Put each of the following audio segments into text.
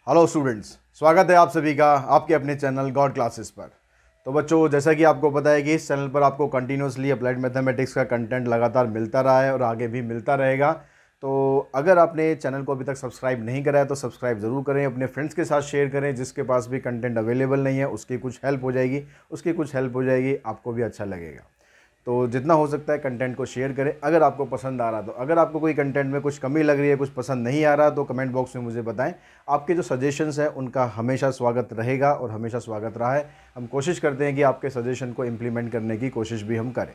Hello students, स्वागत है आप सभी का आपके अपने चैनल गॉड क्लासेस पर। तो बच्चों, जैसा कि आपको पता है कि इस चैनल पर आपको कंटिन्यूसली अप्लाइड मैथमेटिक्स का कंटेंट लगातार मिलता रहा है और आगे भी मिलता रहेगा। तो अगर आपने चैनल को अभी तक सब्सक्राइब नहीं करा है तो सब्सक्राइब ज़रूर करें, अपने फ्रेंड्स के साथ शेयर करें। जिसके पास भी कंटेंट अवेलेबल नहीं है उसकी कुछ हेल्प हो जाएगी, आपको भी अच्छा लगेगा। तो जितना हो सकता है कंटेंट को शेयर करें। अगर आपको पसंद आ रहा तो अगर आपको कोई कंटेंट में कुछ कमी लग रही है, कुछ पसंद नहीं आ रहा, तो कमेंट बॉक्स में मुझे बताएं। आपके जो सजेशंस हैं उनका हमेशा स्वागत रहेगा और हमेशा स्वागत रहा है। हम कोशिश करते हैं कि आपके सजेशन को इम्प्लीमेंट करने की कोशिश भी हम करें।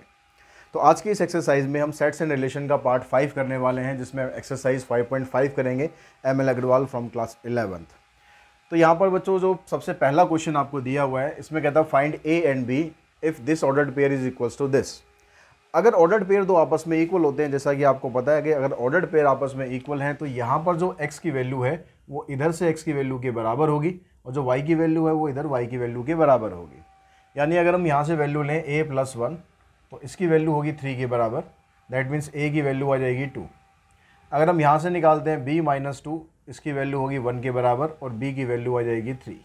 तो आज की इस एक्सरसाइज में हम सेट्स एंड रिलेशन का पार्ट 5 करने वाले हैं, जिसमें एक्सरसाइज 5.5 करेंगे M L Aggarwal from class 11th। तो यहाँ पर बच्चों जो सबसे पहला क्वेश्चन आपको दिया हुआ है, इसमें कहता है find A and B if this ordered pair is equals to this. अगर ऑर्डर्ड पेयर दो आपस में इक्वल होते हैं, जैसा कि आपको पता है कि अगर ऑर्डर्ड पेयर आपस में इक्वल हैं तो यहाँ पर जो x की वैल्यू है वो इधर से x की वैल्यू के बराबर होगी और जो y की वैल्यू है वो इधर y की वैल्यू के बराबर होगी। यानी अगर हम यहाँ से वैल्यू लें a+1 तो इसकी वैल्यू होगी 3 के बराबर। दैट मीन्स a की वैल्यू आ जाएगी 2। अगर हम यहाँ से निकालते हैं b-2, इसकी वैल्यू होगी 1 के बराबर और b की वैल्यू आ जाएगी 3।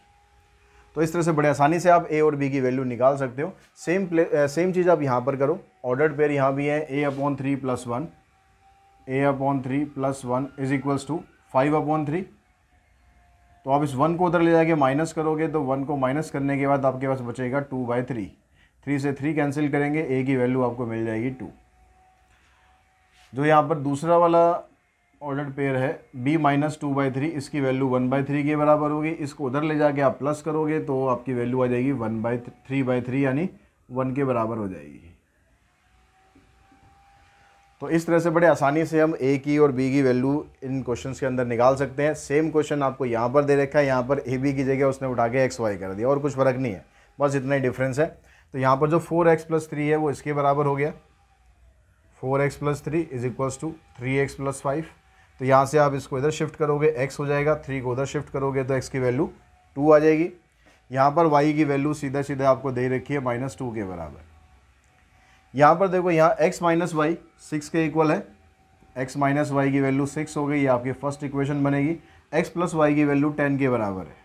तो इस तरह से बड़े आसानी से आप a और b की वैल्यू निकाल सकते हो। सेम चीज़ आप यहाँ पर करो। ऑर्डर्ड पेयर यहाँ भी है a/3 + 1, a/3 + 1 is equals to 5/3। तो आप इस 1 को उधर ले जाके माइनस करोगे तो 1 को माइनस करने के बाद आपके पास बचेगा 2/3। 3 से 3 कैंसिल करेंगे, a की वैल्यू आपको मिल जाएगी 2। जो यहाँ पर दूसरा वाला ऑर्डर्ड पेयर है b-2/3, इसकी वैल्यू 1/3 के बराबर होगी। इसको उधर ले जाके आप प्लस करोगे तो आपकी वैल्यू आ जाएगी 1/3/3 यानी 1 के बराबर हो जाएगी। तो इस तरह से बड़े आसानी से हम a की और b की वैल्यू इन क्वेश्चंस के अंदर निकाल सकते हैं। सेम क्वेश्चन आपको यहाँ पर दे रखा है, यहाँ पर a b की जगह उसने उठा के x y कर दिया और कुछ फ़र्क नहीं है, बस इतना ही डिफरेंस है। तो यहाँ पर जो 4x + 3 है वो इसके बराबर हो गया। 4x + 3 is equals to 3x + 5। तो यहाँ से आप इसको इधर शिफ्ट करोगे x हो जाएगा, 3 को उधर शिफ्ट करोगे तो x की वैल्यू 2 आ जाएगी। यहाँ पर y की वैल्यू सीधा सीधा आपको दे रखी है -2 के बराबर। यहाँ पर देखो, यहाँ x - y 6 के इक्वल है। x - y की वैल्यू 6 हो गई, ये आपकी फर्स्ट इक्वेशन बनेगी। x + y की वैल्यू 10 के बराबर है।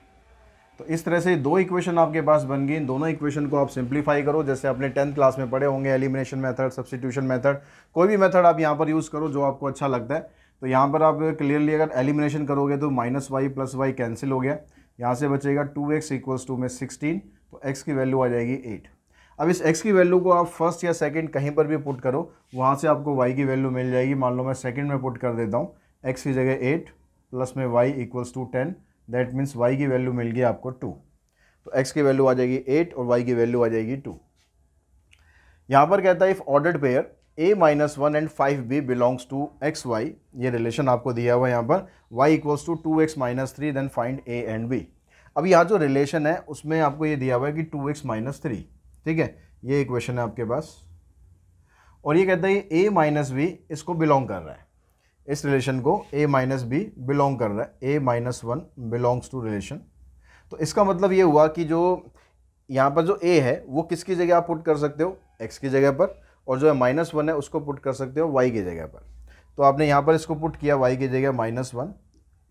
तो इस तरह से दो इक्वेशन आपके पास बन गई। इन दोनों इक्वेशन को आप सिंप्लीफाई करो, जैसे आपने 10th क्लास में पढ़े होंगे, एलिमिनेशन मेथड, सब्स्टिट्यूशन मेथड। कोई भी मेथड आप यहाँ पर यूज़ करो जो आपको अच्छा लगता है। तो यहाँ पर आप क्लियरली अगर एलिमिनेशन करोगे तो -y + y कैंसिल हो गया। यहाँ से बचेगा 2x इक्वल्स टू में 16, तो x की वैल्यू आ जाएगी 8। अब इस x की वैल्यू को आप फर्स्ट या सेकंड कहीं पर भी पुट करो, वहाँ से आपको y की वैल्यू मिल जाएगी। मान लो मैं सेकंड में पुट कर देता हूँ, x की जगह 8 प्लस में y equals to 10। That means y की वैल्यू मिल गई आपको 2। तो x की वैल्यू आ जाएगी 8 और y की वैल्यू आ जाएगी 2। यहाँ पर कहता है if ordered pair a-1 and 5b belongs to x y, ये रिलेशन आपको दिया हुआ है यहाँ पर, y equals to 2x - 3 then find a and b। अब यहाँ जो रिलेशन है उसमें आपको ये दिया हुआ है कि 2x - 3, ठीक है, ये इक्वेशन है आपके पास। और ये कहता है a - b इसको बिलोंग कर रहा है, इस रिलेशन को a - b बिलोंग कर रहा है। a-1 belongs to relation. तो इसका मतलब ये हुआ कि जो यहाँ पर जो a है वो किसकी जगह आप पुट कर सकते हो, x की जगह पर, और जो है -1 है उसको पुट कर सकते हो y की जगह पर। तो आपने यहाँ पर इसको पुट किया y की जगह -1,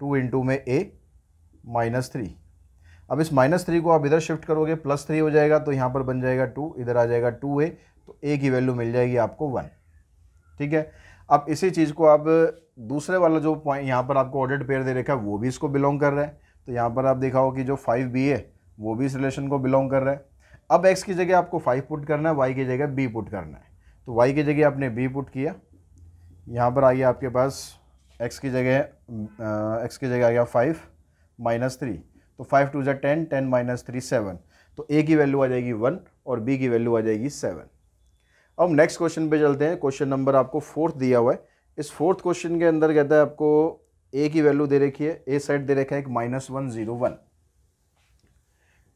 2 इंटू में a -3। अब इस -3 को आप इधर शिफ्ट करोगे, +3 हो जाएगा, तो यहाँ पर बन जाएगा 2, इधर आ जाएगा 2a, तो a की वैल्यू मिल जाएगी आपको 1। ठीक है। अब इसी चीज़ को आप दूसरे वाला जो पॉइंट यहाँ पर आपको ऑर्डर्ड पेयर दे रखा है वो भी इसको बिलोंग कर रहा है। तो यहाँ पर आप देखा हो कि जो 5b है वो भी इस रिलेशन को बिलोंग कर रहा है। अब x की जगह आपको 5 पुट करना है, y की जगह b पुट करना है। तो y की जगह आपने b पुट किया, यहाँ पर आइए आपके पास x की जगह आ गया 5 -3, तो 5 2 = 10, 10 - 3 7। तो a की वैल्यू आ जाएगी 1 और b की वैल्यू आ जाएगी 7। अब नेक्स्ट क्वेश्चन पे चलते हैं। क्वेश्चन नंबर आपको 4th दिया हुआ है। इस 4th क्वेश्चन के अंदर कहता है आपको a की वैल्यू दे रखी है, a सेट दे रखा है एक -1 0 1,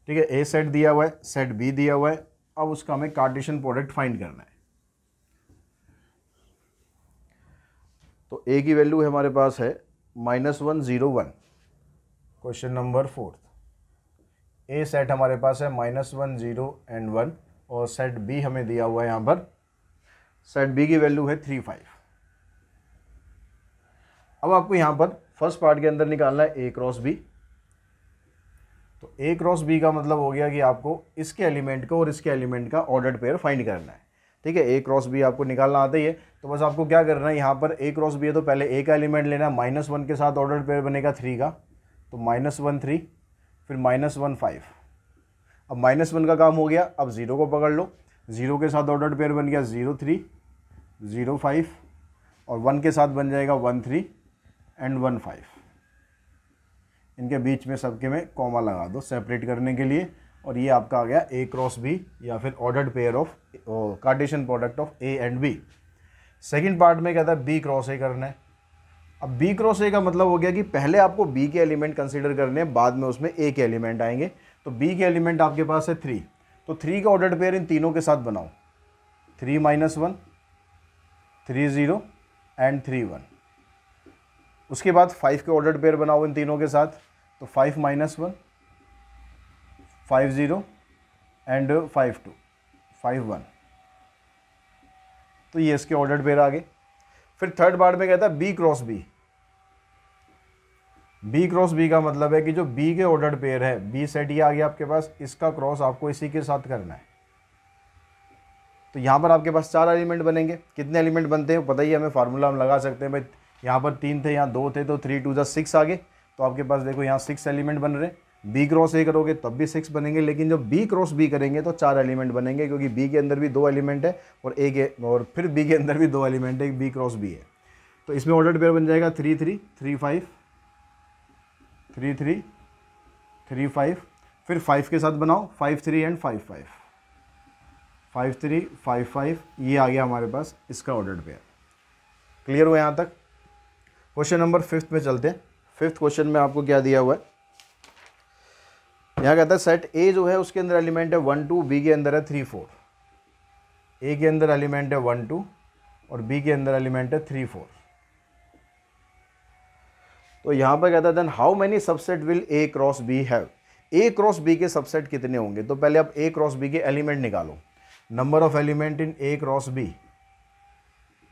ठीक है। a सेट दिया हुआ है, सेट b दिया हुआ है। अब उसका हमें कार्टेशियन प्रोडक्ट फाइंड करना है। तो a की वैल्यू हमारे पास है -1 0 1। Question number 4th, a set हमारे पास है -1 0 एंड 1 और सेट b हमें दिया हुआ है यहाँ पर, सेट b की वैल्यू है 3 5। अब आपको यहाँ पर फर्स्ट पार्ट के अंदर निकालना है a क्रॉस b। तो ए क्रॉस बी का मतलब हो गया कि आपको इसके एलिमेंट का और इसके एलिमेंट का ऑर्डर्ड पेयर फाइंड करना है। ठीक है, ए क्रॉस बी आपको निकालना आता ही है। तो बस आपको क्या करना है, यहाँ पर ए क्रॉस बी है तो पहले ए का एलिमेंट लेना है, -1 के साथ ऑर्डर्ड पेयर बनेगा 3 का, तो -1 3, फिर -1 5। अब -1 का काम हो गया, अब 0 को पकड़ लो, 0 के साथ ऑर्डर्ड पेयर बन गया 0 3 0 5, और 1 के साथ बन जाएगा 1 3 एंड 1 5। इनके बीच में सबके में कॉमा लगा दो सेपरेट करने के लिए, और ये आपका आ गया ए क्रॉस बी या फिर ordered pair of Cartesian product of A and B. Second part में कहता है बी क्रॉस ए करना है। अब बी क्रॉस ए का मतलब हो गया कि पहले आपको बी के एलिमेंट कंसीडर करने हैं, बाद में उसमें ए के एलिमेंट आएंगे। तो बी के एलिमेंट आपके पास है 3, तो 3 का ऑर्डर्ड पेयर इन तीनों के साथ बनाओ, 3 -1 3 0 एंड 3 1। उसके बाद 5 के ऑर्डर्ड पेयर बनाओ इन तीनों के साथ, तो 5 -1 5 0 एंड 5 2 5 1। तो ये इसके ऑर्डर्ड पेयर आ गए। फिर थर्ड पार्ट में कहता है B cross B. B cross B का मतलब है कि जो बी के ऑर्डर्ड पेयर है, बी सेट ये आ गया आपके पास, इसका क्रॉस आपको इसी के साथ करना है। तो यहाँ पर आपके पास 4 एलिमेंट बनेंगे। कितने एलिमेंट बनते हैं पता ही है हमें, फार्मूला हम लगा सकते हैं भाई। यहाँ पर 3 थे, यहाँ 2 थे, तो 3 2 6 आ गए। तो आपके पास देखो यहाँ 6 एलिमेंट बन रहे हैं। बी क्रॉस ए करोगे तब भी 6 बनेंगे, लेकिन जब बी क्रॉस बी करेंगे तो 4 एलिमेंट बनेंगे, क्योंकि बी के अंदर भी 2 एलिमेंट है और ए के, और फिर बी के अंदर भी 2 एलिमेंट है, बी क्रॉस बी है। तो इसमें ऑर्डर्ड पेयर बन जाएगा 3 3 3 5 3 3 3 5। फिर 5 के साथ बनाओ 5 3 एंड 5 5 5 3 5 5। ये आ गया हमारे पास इसका ऑर्डर्ड पेयर। क्लियर हो यहाँ तक? क्वेश्चन नंबर 5 में चलते हैं। 5th क्वेश्चन में आपको क्या दिया हुआ है, यहाँ कहता है सेट ए जो है उसके अंदर एलिमेंट है 1 2, बी के अंदर है 3 4। ए के अंदर एलिमेंट है 1 2 और बी के अंदर एलिमेंट है 3 4। तो यहाँ पर कहता है then how many subset will A cross B have. A cross B के सबसेट कितने होंगे? तो पहले आप ए क्रॉस बी के एलिमेंट निकालो, number of element in A cross B,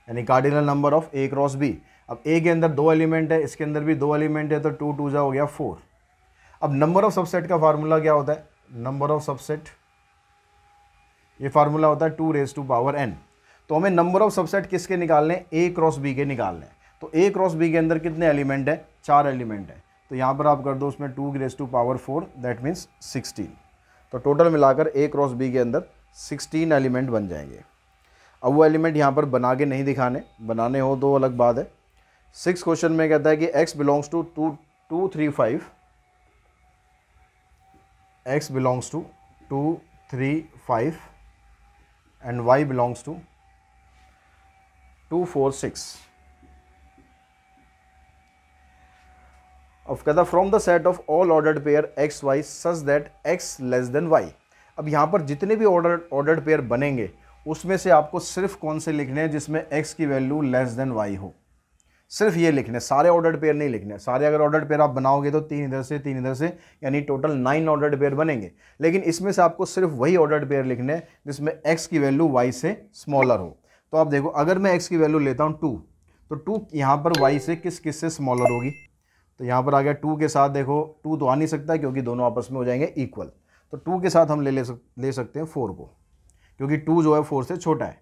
यानी cardinal number of A cross B. अब ए के अंदर 2 एलिमेंट है, इसके अंदर भी 2 एलिमेंट है, तो 2 2 हो गया 4। अब नंबर ऑफ सबसेट का फार्मूला क्या होता है? नंबर ऑफ सबसेट, ये फार्मूला होता है 2n। तो हमें नंबर ऑफ सबसेट किसके निकालने? ए क्रॉस बी के निकालने। तो ए क्रॉस बी के अंदर कितने एलिमेंट है? 4 एलिमेंट है। तो यहाँ पर आप कर दो उसमें 2 दैट मीन्स 16। तो टोटल मिलाकर ए क्रॉस बी के अंदर 16 एलिमेंट बन जाएंगे। अब वो एलिमेंट यहाँ पर बना के नहीं दिखाने, बनाने हो तो अलग बात है। 6 क्वेश्चन में कहता है कि x belongs to 2 3 5, x belongs to 2 3 5 and y belongs to 2 4 6। अब कहता from the set of all ordered pair X Y such that X less than Y. अब यहाँ पर जितने भी ऑर्डर्ड पेयर बनेंगे उसमें से आपको सिर्फ कौन से लिखने हैं जिसमें x की वैल्यू लेस देन वाई हो, सिर्फ ये लिखने, सारे ऑर्डर्ड पेयर नहीं लिखने। सारे अगर ऑर्डर्ड पेयर आप बनाओगे तो 3 इधर से 3 इधर से, यानी टोटल 9 ऑर्डर्ड पेयर बनेंगे। लेकिन इसमें से आपको सिर्फ वही ऑर्डर्ड पेयर लिखने हैं जिसमें x की वैल्यू y से स्मॉलर हो। तो आप देखो अगर मैं x की वैल्यू लेता हूँ 2, तो 2 यहाँ पर y से किस से स्मॉलर होगी? तो यहाँ पर आ गया 2 के साथ, देखो 2 तो आ नहीं सकता क्योंकि दोनों आपस में हो जाएंगे इक्वल। तो 2 के साथ हम ले सकते हैं 4 को, क्योंकि 2 जो है 4 से छोटा है।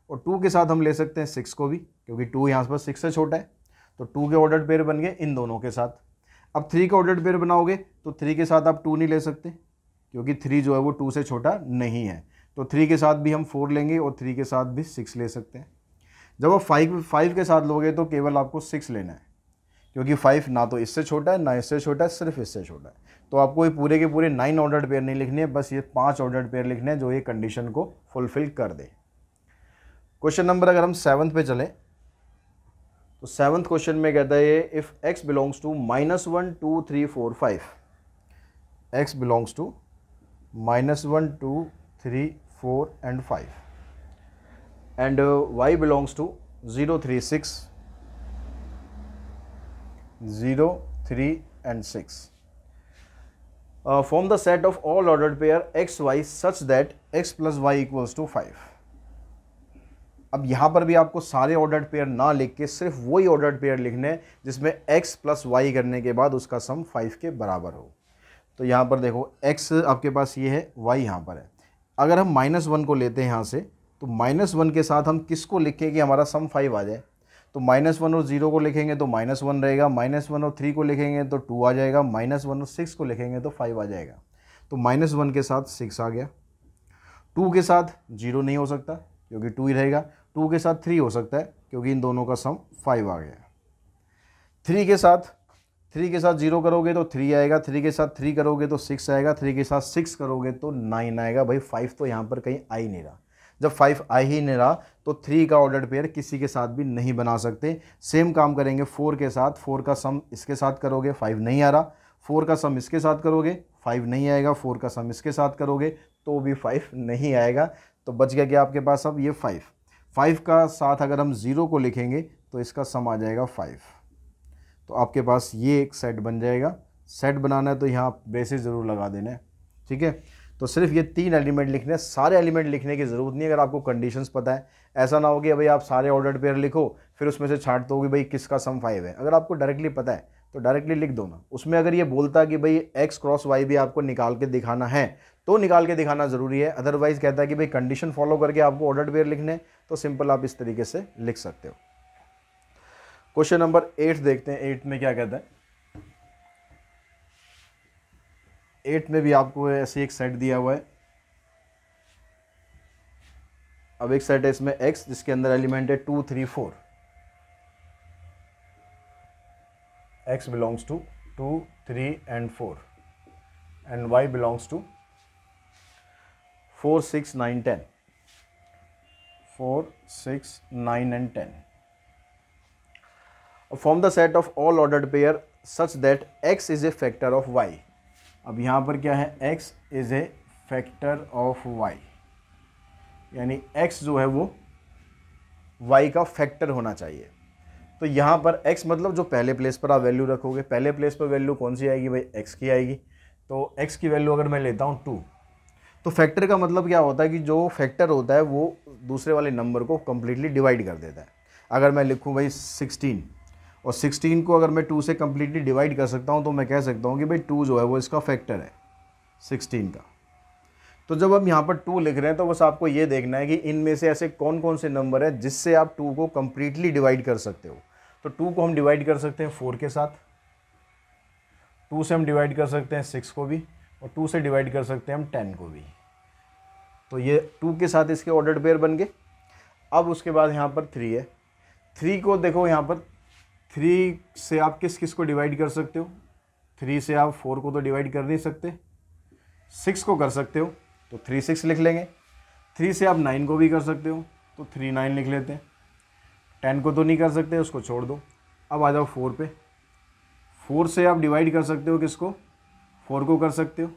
और 2 के साथ हम ले सकते हैं 6 को भी, क्योंकि 2 यहाँ पर 6 से छोटा है। तो 2 के ऑर्डर्ड पेयर बन गए इन दोनों के साथ। अब 3 के ऑर्डर्ड पेयर बनाओगे तो 3 के साथ आप 2 नहीं ले सकते, क्योंकि 3 जो है वो 2 से छोटा नहीं है। तो 3 के साथ भी हम 4 लेंगे और 3 के साथ भी 6 ले सकते हैं। जब आप 5 के साथ लोगे तो केवल आपको 6 लेना है, क्योंकि 5 ना तो इससे छोटा है ना इससे छोटा है, सिर्फ इससे छोटा है। तो आपको ये पूरे के पूरे 9 ऑर्डर्ड पेयर नहीं लिखने हैं, बस ये 5 ऑर्डर्ड पेयर लिखने हैं जो ये कंडीशन को फुलफिल कर दे। क्वेश्चन नंबर अगर हम 7th पे चलें तो 7th क्वेश्चन में कहता है if x belongs to -1 2 3 4 5, x belongs to -1 2 3 4 and 5 and y belongs to 0 3 6 0 3 and 6. Form the set of all ordered pair x y such that x plus y equals to 5. अब यहाँ पर भी आपको सारे ordered pair ना लिख के सिर्फ वही ऑर्डर्ड पेयर लिखने हैं जिसमें x प्लस वाई करने के बाद उसका सम 5 के बराबर हो। तो यहाँ पर देखो x आपके पास ये है, y यहाँ पर है। अगर हम -1 को लेते हैं यहाँ से, तो -1 के साथ हम किसको लिखें कि हमारा सम 5 आ जाए? तो -1 और 0 को लिखेंगे तो -1 रहेगा, -1 और 3 को लिखेंगे तो 2 आ जाएगा, -1 और 6 को लिखेंगे तो 5 आ जाएगा। तो -1 के साथ 6 आ गया, 2 के साथ 0 नहीं हो सकता क्योंकि 2 ही रहेगा, 2 के साथ 3 हो सकता है क्योंकि इन दोनों का सम 5 आ गया। 3 के साथ 0 करोगे तो 3 आएगा, 3 के साथ 3 करोगे तो 6 आएगा, 3 के साथ 6 करोगे तो 9 आएगा। भाई 5 तो यहाँ पर कहीं आ ही नहीं रहा। जब 5 आ ही नहीं रहा तो 3 का ऑर्डर्ड पेयर किसी के साथ भी नहीं बना सकते। सेम काम करेंगे 4 के साथ, 4 का सम इसके साथ करोगे 5 नहीं आ रहा, 4 का सम इसके साथ करोगे 5 नहीं आएगा, 4 का सम इसके साथ करोगे तो भी 5 नहीं आएगा। तो बच गया क्या आपके पास अब ये 5 का साथ अगर हम 0 को लिखेंगे तो इसका सम आ जाएगा 5। तो आपके पास ये एक सेट बन जाएगा। सेट बनाना है तो यहाँ बेसिस ज़रूर लगा देना है, ठीक है। तो सिर्फ ये 3 एलिमेंट लिखने हैं, सारे एलिमेंट लिखने की ज़रूरत नहीं है अगर आपको कंडीशंस पता है। ऐसा ना हो कि भाई आप सारे ऑर्डर्ड पेयर लिखो फिर उसमें से छांट दो कि भाई किसका सम 5 है। अगर आपको डायरेक्टली पता है तो डायरेक्टली लिख दो ना। उसमें अगर ये बोलता कि भाई x क्रॉस y भी आपको निकाल के दिखाना है तो निकाल के दिखाना ज़रूरी है। अदरवाइज़ कहता है कि भाई कंडीशन फॉलो करके आपको ऑर्डर्ड पेयर लिखने, तो सिंपल आप इस तरीके से लिख सकते हो। क्वेश्चन नंबर 8 देखते हैं। 8 में क्या कहता है? 8 में भी आपको ऐसे एक सेट दिया हुआ है। अब एक सेट है इसमें x जिसके अंदर एलिमेंट है 2 3 4। x belongs to 2 3 and 4 and y belongs to 4 6 9 10, 4 6 9 and 10. Form the set of all ordered pair such that x is a factor of y. अब यहाँ पर क्या है? x is a factor of y, यानी x जो है वो y का फैक्टर होना चाहिए। तो यहाँ पर x मतलब जो पहले प्लेस पर आप वैल्यू रखोगे, पहले प्लेस पर वैल्यू कौन सी आएगी भाई? x की आएगी। तो x की वैल्यू अगर मैं लेता हूँ 2, तो फैक्टर का मतलब क्या होता है कि जो फैक्टर होता है वो दूसरे वाले नंबर को कम्प्लीटली डिवाइड कर देता है। अगर मैं लिखूँ भाई 16 और 16 को अगर मैं 2 से कम्प्लीटली डिवाइड कर सकता हूँ तो मैं कह सकता हूँ कि भाई 2 जो है वो इसका फैक्टर है 16 का। तो जब हम यहाँ पर 2 लिख रहे हैं तो बस आपको ये देखना है कि इनमें से ऐसे कौन कौन से नंबर है जिससे आप 2 को कम्प्लीटली डिवाइड कर सकते हो। तो 2 को हम डिवाइड कर सकते हैं 4 के साथ, 2 से हम डिवाइड कर सकते हैं 6 को भी, और 2 से डिवाइड कर सकते हैं हम 10 को भी। तो ये 2 के साथ इसके ऑर्डर्ड पेयर बन गए। अब उसके बाद यहाँ पर 3 है। 3 को देखो यहाँ पर 3 से आप किस किस को डिवाइड कर सकते हो? 3 से आप 4 को तो डिवाइड कर नहीं सकते, 6 को कर सकते हो तो 3 6 लिख लेंगे। 3 से आप 9 को भी कर सकते हो तो 3 9 लिख लेते हैं। 10 को तो नहीं कर सकते, उसको छोड़ दो। अब आ जाओ 4 पे। 4 से आप डिवाइड कर सकते हो किसको? 4 को कर सकते हो।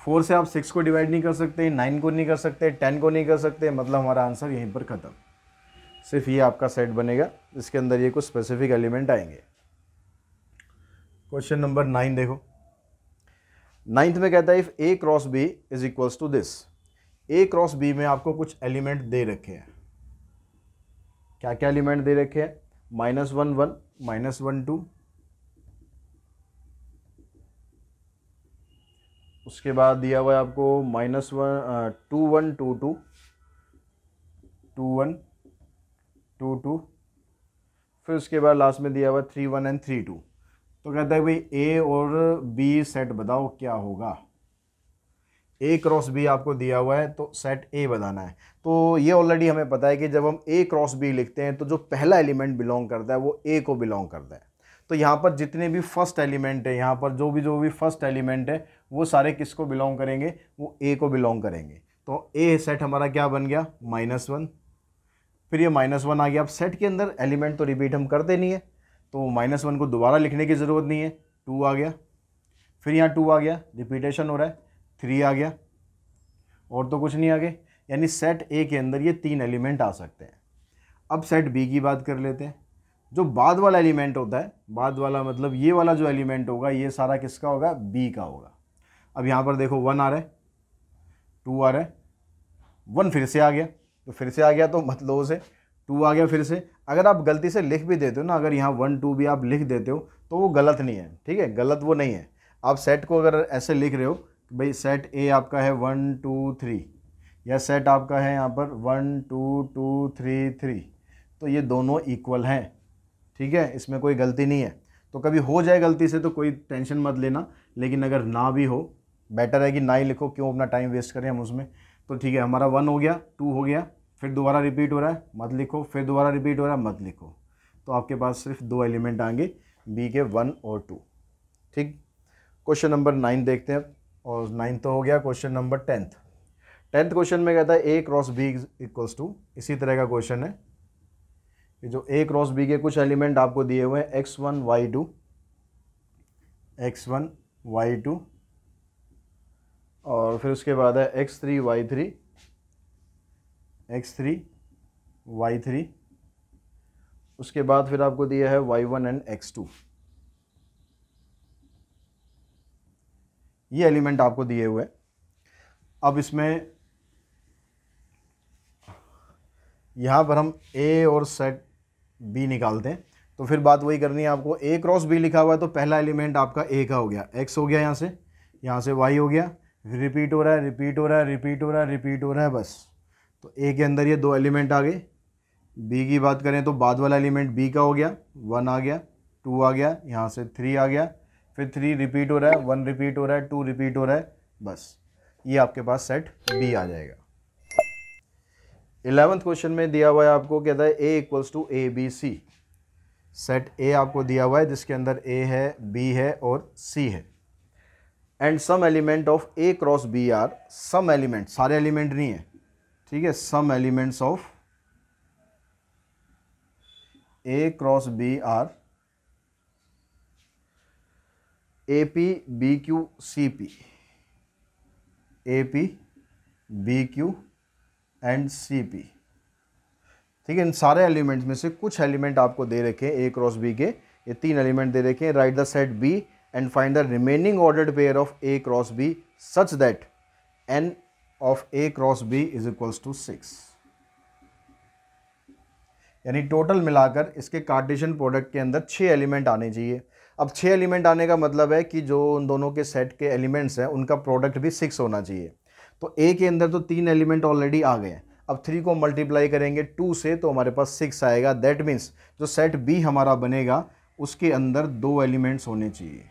4 से आप 6 को डिवाइड नहीं कर सकते, 9 को नहीं कर सकते, 10 को नहीं कर सकते। मतलब हमारा आंसर यहीं पर ख़त्म। सिर्फ ये आपका सेट बनेगा जिसके अंदर ये कुछ स्पेसिफिक एलिमेंट आएंगे। क्वेश्चन नंबर 9 देखो। 9th में कहता है if a cross b is equals to this. a cross b में आपको कुछ एलिमेंट दे रखे हैं। क्या क्या एलिमेंट दे रखे हैं? -1 1, -1 2, उसके बाद दिया हुआ है आपको -1 2 1 2 2, 2 1 2 2, फिर उसके बाद लास्ट में दिया हुआ 3 1 एंड 3 2। तो कहता है भाई ए और बी सेट बताओ क्या होगा। ए क्रॉस बी आपको दिया हुआ है तो सेट ए बताना है। तो ये ऑलरेडी हमें पता है कि जब हम ए क्रॉस बी लिखते हैं तो जो पहला एलिमेंट बिलोंग करता है वो ए को बिलोंग करता है। तो यहाँ पर जितने भी फर्स्ट एलिमेंट है, यहाँ पर जो भी फर्स्ट एलिमेंट है वो सारे किसको बिलोंग करेंगे? वो ए को बिलोंग करेंगे। तो ए सेट हमारा क्या बन गया? -1। फिर ये -1 आ गया। अब सेट के अंदर एलिमेंट तो रिपीट हम करते नहीं है तो -1 को दोबारा लिखने की ज़रूरत नहीं है। 2 आ गया, फिर यहाँ 2 आ गया, रिपीटेशन हो रहा है, 3 आ गया, और तो कुछ नहीं आ गए। यानी सेट ए के अंदर ये 3 एलिमेंट आ सकते हैं। अब सेट बी की बात कर लेते हैं। जो बाद वाला एलिमेंट होता है, बाद वाला मतलब ये वाला जो एलिमेंट होगा ये सारा किसका होगा? बी का होगा। अब यहाँ पर देखो 1 आ रहा है, 2 आ रहा है, 1 फिर से आ गया, तो फिर से आ गया तो मतलब से 2 आ गया फिर से। अगर आप गलती से लिख भी देते हो ना, अगर यहाँ 1 2 भी आप लिख देते हो तो वो गलत नहीं है, ठीक है, गलत वो नहीं है। आप सेट को अगर ऐसे लिख रहे हो भाई सेट ए आपका है 1 2 3 या सेट आपका है यहाँ पर 1 2 2 3 3, तो ये दोनों इक्वल हैं, ठीक है, इसमें कोई गलती नहीं है। तो कभी हो जाए गलती से तो कोई टेंशन मत लेना, लेकिन अगर ना भी हो बेटर है कि ना ही लिखो, क्यों अपना टाइम वेस्ट करें हम उसमें। तो ठीक है, हमारा 1 हो गया, 2 हो गया, फिर दोबारा रिपीट हो रहा है मत लिखो, फिर दोबारा रिपीट हो रहा है मत लिखो। तो आपके पास सिर्फ 2 एलिमेंट आएंगे बी के 1 और 2, ठीक। क्वेश्चन नंबर 9 देखते हैं, और 9 तो हो गया। क्वेश्चन नंबर 10th क्वेश्चन में कहता है ए क्रॉस बी इक्वल्स टू, इसी तरह का क्वेश्चन है। ये जो ए क्रॉस बी के कुछ एलिमेंट आपको दिए हुए हैं x1 y2 और फिर उसके बाद है x3 y3, उसके बाद फिर आपको दिया है y1 एंड x2। ये एलिमेंट आपको दिए हुए हैं। अब इसमें यहाँ पर हम ए और सेट बी निकालते हैं, तो फिर बात वही करनी है आपको। ए क्रॉस बी लिखा हुआ है तो पहला एलिमेंट आपका ए का हो गया, एक्स हो गया, यहाँ से वाई हो गया, रिपीट हो रहा है, रिपीट हो रहा है, रिपीट हो रहा है, रिपीट हो रहा है, बस। तो ए के अंदर ये 2 एलिमेंट आ गए। बी की बात करें तो बाद वाला एलिमेंट बी का हो गया, 1 आ गया, 2 आ गया, यहाँ से 3 आ गया, फिर 3 रिपीट हो रहा है, 1 रिपीट हो रहा है, 2 रिपीट हो रहा है, बस। ये आपके पास सेट बी आ जाएगा। 11th क्वेश्चन में दिया हुआ है आपको, कहता है A equals to A B C. Set A आपको दिया हुआ है जिसके अंदर ए है, बी है और सी है। And some element of A cross B are, some element, सारे एलिमेंट नहीं है, ठीक है, some elements of A cross B are A P B Q C P, A P B Q and C P, ठीक है। इन सारे elements में से कुछ एलिमेंट आपको दे रखे हैं ए क्रॉस बी के, ये 3 एलिमेंट दे रखे हैं। Write the set B and find the remaining ordered pair of A cross B such that n of A cross B is equals to 6। यानी टोटल मिलाकर इसके कार्टेशियन प्रोडक्ट के अंदर 6 एलिमेंट आने चाहिए। अब 6 एलिमेंट आने का मतलब है कि जो उन दोनों के सेट के एलिमेंट्स हैं उनका प्रोडक्ट भी 6 होना चाहिए। तो ए के अंदर तो 3 एलिमेंट ऑलरेडी आ गए हैं, अब 3 को मल्टीप्लाई करेंगे 2 से तो हमारे पास 6 आएगा। दैट मीन्स जो सेट बी हमारा बनेगा उसके अंदर 2 एलिमेंट्स होने चाहिए।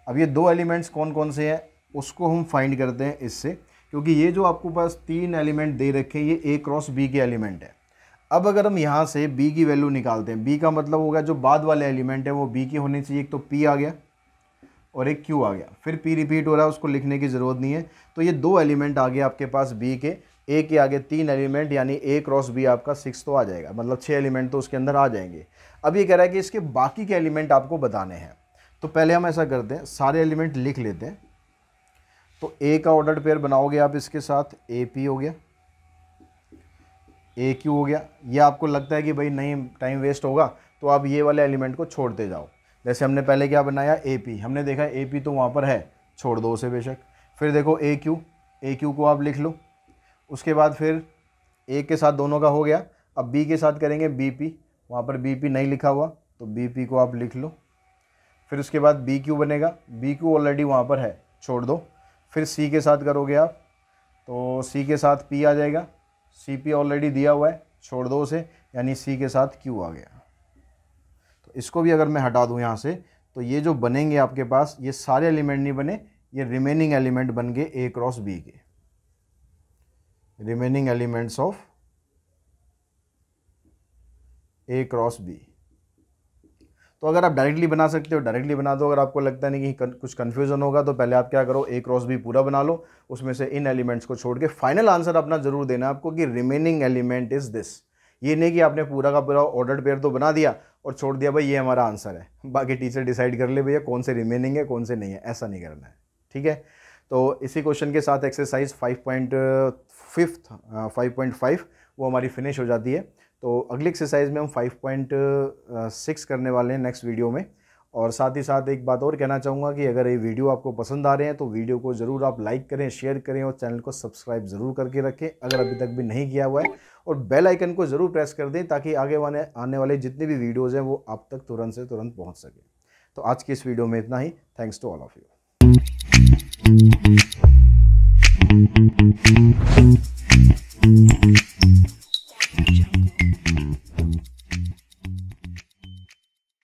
अब ये 2 एलिमेंट्स कौन कौन से हैं उसको हम फाइंड करते हैं इससे, क्योंकि ये जो आपको पास 3 एलिमेंट दे रखे हैं ये ए क्रॉस बी के एलिमेंट है। अब अगर हम यहाँ से बी की वैल्यू निकालते हैं, बी का मतलब होगा जो बाद वाले एलिमेंट है वो बी की होनी चाहिए। एक तो पी आ गया और एक क्यू आ गया, फिर पी रिपीट हो रहा है, उसको लिखने की ज़रूरत नहीं है। तो ये 2 एलिमेंट आ गए आपके पास बी के, ए के आगे 3 एलिमेंट, यानी ए क्रॉस बी आपका 6 तो आ जाएगा, मतलब 6 एलिमेंट तो उसके अंदर आ जाएंगे। अब ये कह रहा है कि इसके बाकी के एलिमेंट आपको बताने हैं, तो पहले हम ऐसा करते हैं, सारे एलिमेंट लिख लेते हैं। तो ए का ऑर्डर्ड पेयर बनाओगे आप इसके साथ, ए पी हो गया, ए क्यू हो गया। ये आपको लगता है कि भाई नहीं टाइम वेस्ट होगा तो आप ये वाले एलिमेंट को छोड़ते जाओ। जैसे हमने पहले क्या बनाया, ए पी, हमने देखा ए पी तो वहाँ पर है, छोड़ दो उसे बेशक। फिर देखो ए क्यू को आप लिख लो। उसके बाद फिर ए के साथ दोनों का हो गया, अब बी के साथ करेंगे बी पी, वहाँ पर बी पी नहीं लिखा हुआ तो बी पी को आप लिख लो। फिर उसके बाद बी क्यू बनेगा, बी क्यू ऑलरेडी वहाँ पर है, छोड़ दो। फिर सी के साथ करोगे आप तो सी के साथ पी आ जाएगा, सी पी ऑलरेडी दिया हुआ है, छोड़ दो उसे, यानी सी के साथ क्यू आ गया। तो इसको भी अगर मैं हटा दूं यहाँ से तो ये जो बनेंगे आपके पास ये सारे एलिमेंट नहीं बने, ये रिमेनिंग एलिमेंट बन गए ए क्रॉस बी के, remaining elements of A cross B. तो अगर आप डायरेक्टली बना सकते हो डायरेक्टली बना दो, अगर आपको लगता नहीं कि कुछ कन्फ्यूजन होगा तो पहले आप क्या करो, ए क्रॉस बी पूरा बना लो, उसमें से इन एलिमेंट्स को छोड़ के फाइनल आंसर अपना जरूर देना आपको कि रिमेनिंग एलिमेंट इज दिस। ये नहीं कि आपने पूरा का पूरा ऑर्डर्ड पेयर तो बना दिया और छोड़ दिया भाई ये हमारा आंसर है, बाकी टीचर डिसाइड कर ले भैया कौन से रिमेनिंग है कौन से नहीं है, ऐसा नहीं करना है, ठीक है। तो इसी क्वेश्चन के साथ एक्सरसाइज 5.5 वो हमारी फिनिश हो जाती है। तो अगली एक्सरसाइज में हम 5.6 करने वाले हैं नेक्स्ट वीडियो में, और साथ ही साथ एक बात और कहना चाहूँगा कि अगर ये वीडियो आपको पसंद आ रहे हैं तो वीडियो को ज़रूर आप लाइक करें, शेयर करें और चैनल को सब्सक्राइब ज़रूर करके रखें अगर अभी तक भी नहीं किया हुआ है, और बेल आइकन को ज़रूर प्रेस कर दें ताकि आगे आने वाले जितने भी वीडियोज़ हैं वो आप तक तुरंत से तुरंत पहुँच सके। तो आज की इस वीडियो में इतना ही। Thanks to all of you.